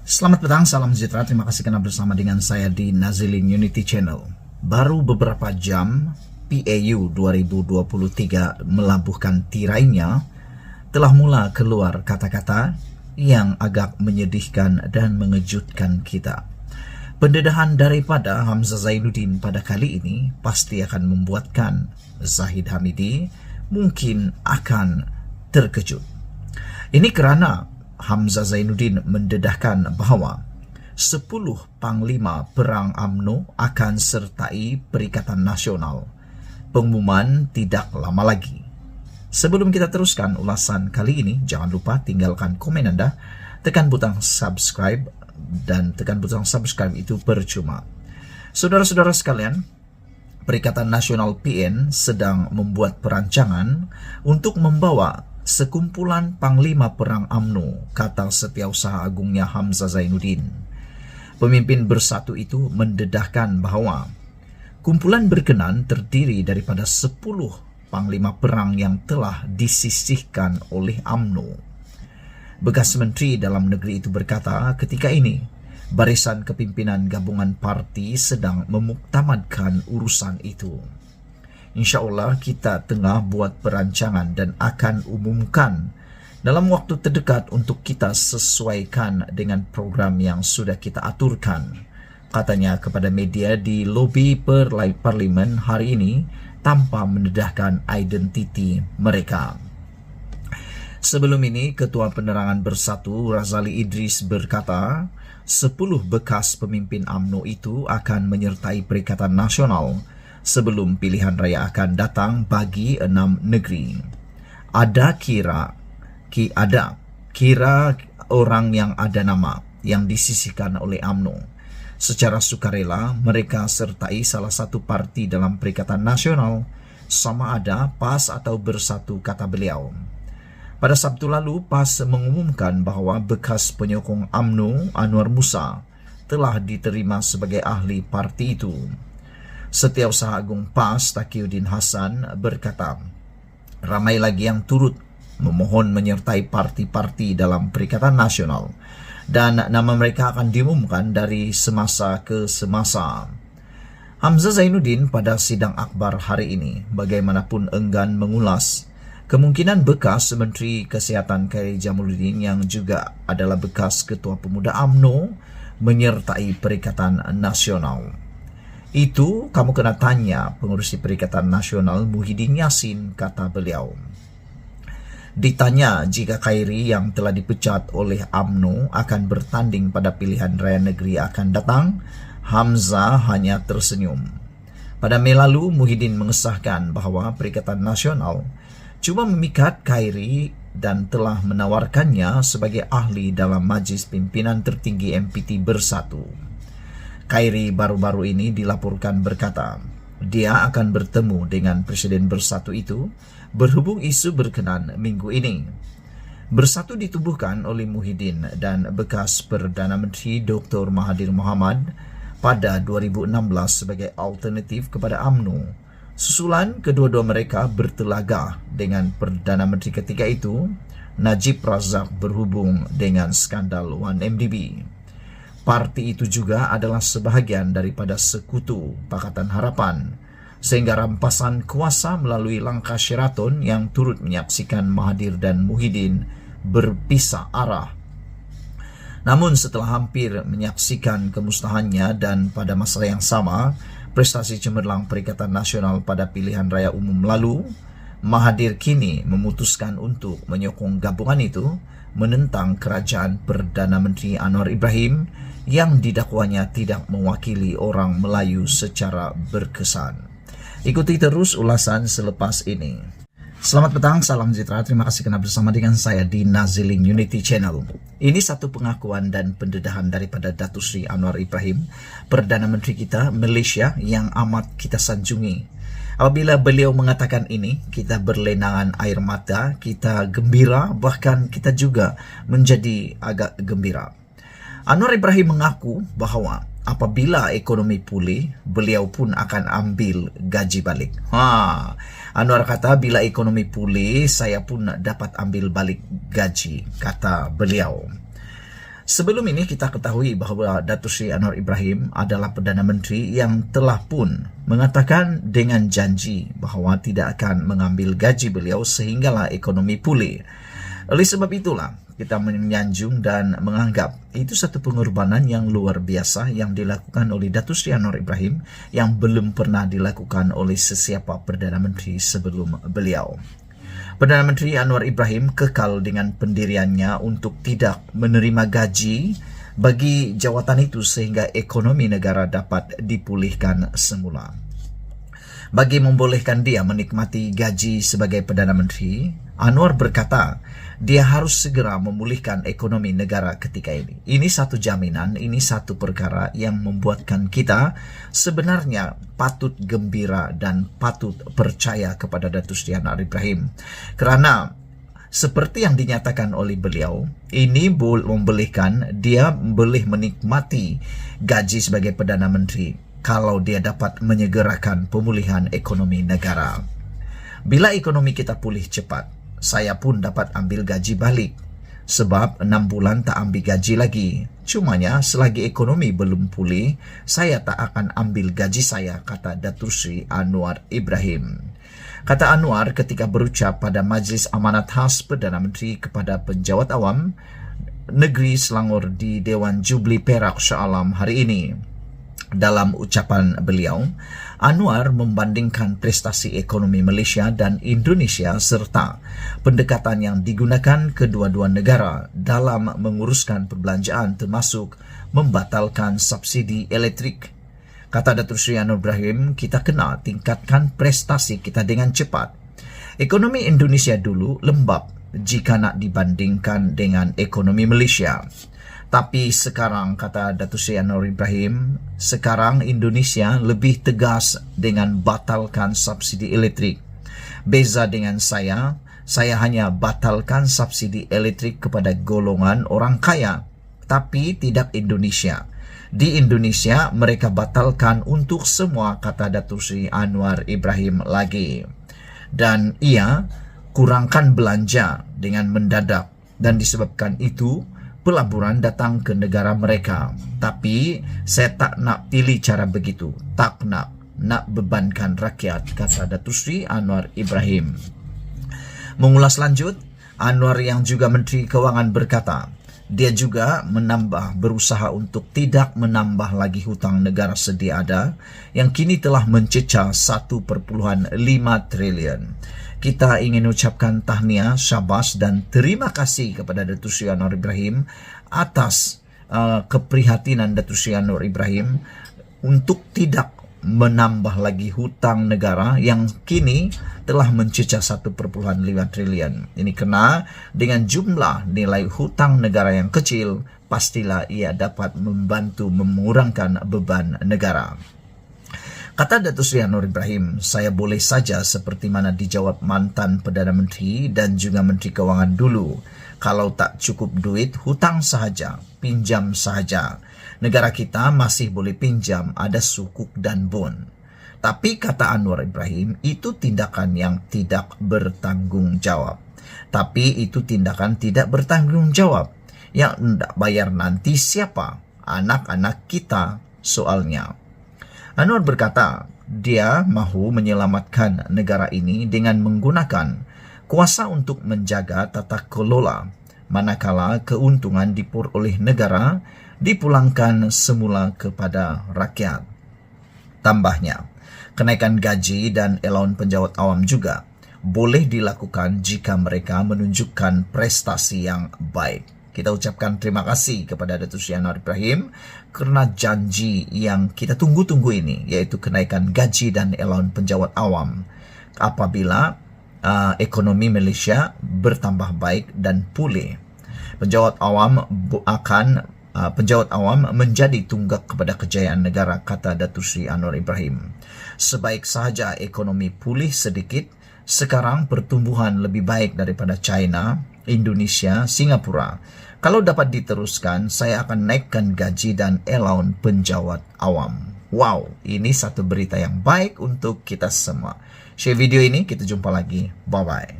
Selamat petang, salam sejahtera. Terima kasih karena bersama dengan saya di Nazilin Unity Channel. Baru beberapa jam, PAU 2023 melabuhkan tirainya telah mula keluar kata-kata yang agak menyedihkan dan mengejutkan kita. Pendedahan daripada Hamzah Zainuddin pada kali ini pasti akan membuatkan Zahid Hamidi mungkin akan terkejut. Ini karena Hamzah Zainuddin mendedahkan bahawa 10 Panglima Perang UMNO akan sertai Perikatan Nasional. Pengumuman tidak lama lagi. Sebelum kita teruskan ulasan kali ini, jangan lupa tinggalkan komen Anda, tekan butang subscribe, dan tekan butang subscribe itu percuma. Saudara-saudara sekalian, Perikatan Nasional PN sedang membuat perancangan untuk membawa sekumpulan Panglima Perang UMNO, kata Setiausaha Agungnya Hamzah Zainuddin. Pemimpin bersatu itu mendedahkan bahawa kumpulan berkenan terdiri daripada 10 Panglima Perang yang telah disisihkan oleh UMNO. Bekas Menteri Dalam Negeri itu berkata ketika ini, barisan kepimpinan gabungan parti sedang memuktamadkan urusan itu. InsyaAllah kita tengah buat perancangan dan akan umumkan dalam waktu terdekat untuk kita sesuaikan dengan program yang sudah kita aturkan, katanya kepada media di lobi Parlimen hari ini tanpa mendedahkan identiti mereka. Sebelum ini, Ketua Penerangan Bersatu Razali Idris berkata 10 bekas pemimpin UMNO itu akan menyertai Perikatan Nasional sebelum pilihan raya akan datang bagi 6 negeri. Ada kira orang yang ada nama yang disisihkan oleh UMNO. Secara sukarela mereka sertai salah satu parti dalam Perikatan Nasional, sama ada PAS atau Bersatu, kata beliau. Pada Sabtu lalu, PAS mengumumkan bahawa bekas penyokong UMNO Anwar Musa telah diterima sebagai ahli parti itu. Setiausaha Agung PAS Taqiyuddin Hasan berkata, ramai lagi yang turut memohon menyertai parti-parti dalam Perikatan Nasional dan nama mereka akan diumumkan dari semasa ke semasa. Hamzah Zainuddin pada sidang akbar hari ini bagaimanapun enggan mengulas kemungkinan bekas Menteri Kesihatan Khairi Jamaluddin yang juga adalah bekas Ketua Pemuda UMNO menyertai Perikatan Nasional. Itu kamu kena tanya pengurusi Perikatan Nasional Muhyiddin Yassin, kata beliau. Ditanya jika Khairi yang telah dipecat oleh UMNO akan bertanding pada pilihan raya negeri akan datang, Hamzah hanya tersenyum. Pada Mei lalu, Muhyiddin mengesahkan bahawa Perikatan Nasional cuma memikat Khairi dan telah menawarkannya sebagai ahli dalam Majlis Pimpinan Tertinggi MPT Bersatu. Khairi baru-baru ini dilaporkan berkata, dia akan bertemu dengan Presiden Bersatu itu berhubung isu berkenan minggu ini. Bersatu ditubuhkan oleh Muhyiddin dan bekas Perdana Menteri Dr. Mahathir Mohamad pada 2016 sebagai alternatif kepada UMNO. Susulan kedua-dua mereka bertelagah dengan Perdana Menteri ketika itu, Najib Razak, berhubung dengan skandal 1MDB. Parti itu juga adalah sebahagian daripada sekutu Pakatan Harapan, sehingga rampasan kuasa melalui langkah Sheraton yang turut menyaksikan Mahathir dan Muhyiddin berpisah arah. Namun setelah hampir menyaksikan kemusnahannya dan pada masa yang sama, prestasi cemerlang Perikatan Nasional pada pilihan raya umum lalu, Mahathir kini memutuskan untuk menyokong gabungan itu menentang kerajaan Perdana Menteri Anwar Ibrahim yang didakwanya tidak mewakili orang Melayu secara berkesan. Ikuti terus ulasan selepas ini. Selamat petang, salam sejahtera. Terima kasih kerana bersama dengan saya di Nazilin Unity Channel. Ini satu pengakuan dan pendedahan daripada Datuk Seri Anwar Ibrahim, Perdana Menteri kita Malaysia yang amat kita sanjungi. Apabila beliau mengatakan ini, kita berlenangan air mata, kita gembira, bahkan kita juga menjadi agak gembira. Anwar Ibrahim mengaku bahawa apabila ekonomi pulih, beliau pun akan ambil gaji balik. Anwar kata, bila ekonomi pulih, saya pun dapat ambil balik gaji, kata beliau. Sebelum ini kita ketahui bahwa Datuk Seri Anwar Ibrahim adalah Perdana Menteri yang telah pun mengatakan dengan janji bahawa tidak akan mengambil gaji beliau sehinggalah ekonomi pulih. Oleh sebab itulah kita menyanjung dan menganggap itu satu pengorbanan yang luar biasa yang dilakukan oleh Datuk Seri Anwar Ibrahim yang belum pernah dilakukan oleh sesiapa Perdana Menteri sebelum beliau. Perdana Menteri Anwar Ibrahim kekal dengan pendiriannya untuk tidak menerima gaji bagi jawatan itu sehingga ekonomi negara dapat dipulihkan semula. Bagi membolehkan dia menikmati gaji sebagai Perdana Menteri, Anwar berkata dia harus segera memulihkan ekonomi negara ketika ini. Ini satu jaminan, ini satu perkara yang membuatkan kita sebenarnya patut gembira dan patut percaya kepada Datuk Seri Anwar Ibrahim. Kerana seperti yang dinyatakan oleh beliau, ini membolehkan dia boleh menikmati gaji sebagai Perdana Menteri kalau dia dapat menyegerakan pemulihan ekonomi negara. Bila ekonomi kita pulih cepat, saya pun dapat ambil gaji balik. Sebab 6 bulan tak ambil gaji lagi. Cumanya selagi ekonomi belum pulih, saya tak akan ambil gaji saya, kata Datuk Seri Anwar Ibrahim. Kata Anwar ketika berucap pada Majlis Amanat Khas Perdana Menteri kepada penjawat awam negeri Selangor di Dewan Jubli Perak Shah Alam hari ini. Dalam ucapan beliau, Anwar membandingkan prestasi ekonomi Malaysia dan Indonesia serta pendekatan yang digunakan kedua-dua negara dalam menguruskan perbelanjaan termasuk membatalkan subsidi elektrik. Kata Datuk Seri Anwar Ibrahim, kita kena tingkatkan prestasi kita dengan cepat. Ekonomi Indonesia dulu lembab jika nak dibandingkan dengan ekonomi Malaysia. Tapi sekarang, kata Datuk Seri Anwar Ibrahim, sekarang Indonesia lebih tegas dengan batalkan subsidi elektrik. Beza dengan saya hanya batalkan subsidi elektrik kepada golongan orang kaya, tapi tidak Indonesia. Di Indonesia, mereka batalkan untuk semua, kata Datuk Seri Anwar Ibrahim lagi. Dan ia kurangkan belanja dengan mendadak, dan disebabkan itu, pelaburan datang ke negara mereka. Tapi saya tak nak pilih cara begitu. Tak nak bebankan rakyat, kata Datuk Seri Anwar Ibrahim. Mengulas lanjut, Anwar yang juga Menteri Kewangan berkata, dia juga berusaha untuk tidak menambah lagi hutang negara sedia ada yang kini telah mencecah 1.5 trilion. Kita ingin ucapkan tahniah, syabas dan terima kasih kepada Datuk Seri Anwar Ibrahim atas keprihatinan Datuk Seri Anwar Ibrahim untuk tidak menambah lagi hutang negara yang kini telah mencecah 1.5 trilion. Ini kena dengan jumlah nilai hutang negara yang kecil, pastilah ia dapat membantu mengurangkan beban negara. Kata Datuk Seri Anwar Ibrahim, saya boleh saja seperti mana dijawab mantan Perdana Menteri dan juga Menteri Kewangan dulu. Kalau tak cukup duit, hutang sahaja, pinjam sahaja. Negara kita masih boleh pinjam, ada sukuk dan bon. Tapi kata Anwar Ibrahim, itu tindakan yang tidak bertanggung jawab. Tapi itu tindakan tidak bertanggung jawab. Yang hendak bayar nanti siapa? Anak-anak kita soalnya. Anwar berkata, dia mahu menyelamatkan negara ini dengan menggunakan kuasa untuk menjaga tata kelola, manakala keuntungan diperoleh negara dipulangkan semula kepada rakyat. Tambahnya, kenaikan gaji dan allowance penjawat awam juga boleh dilakukan jika mereka menunjukkan prestasi yang baik. Kita ucapkan terima kasih kepada Datuk Seri Anwar Ibrahim kerana janji yang kita tunggu-tunggu ini, yaitu kenaikan gaji dan allowance penjawat awam apabila ekonomi Malaysia bertambah baik dan pulih. Penjawat awam menjadi tunggak kepada kejayaan negara, kata Datuk Seri Anwar Ibrahim. Sebaik sahaja ekonomi pulih sedikit, sekarang pertumbuhan lebih baik daripada China, Indonesia, Singapura. Kalau dapat diteruskan, saya akan naikkan gaji dan allowance penjawat awam. Wow, ini satu berita yang baik untuk kita semua. Share video ini, kita jumpa lagi. Bye-bye.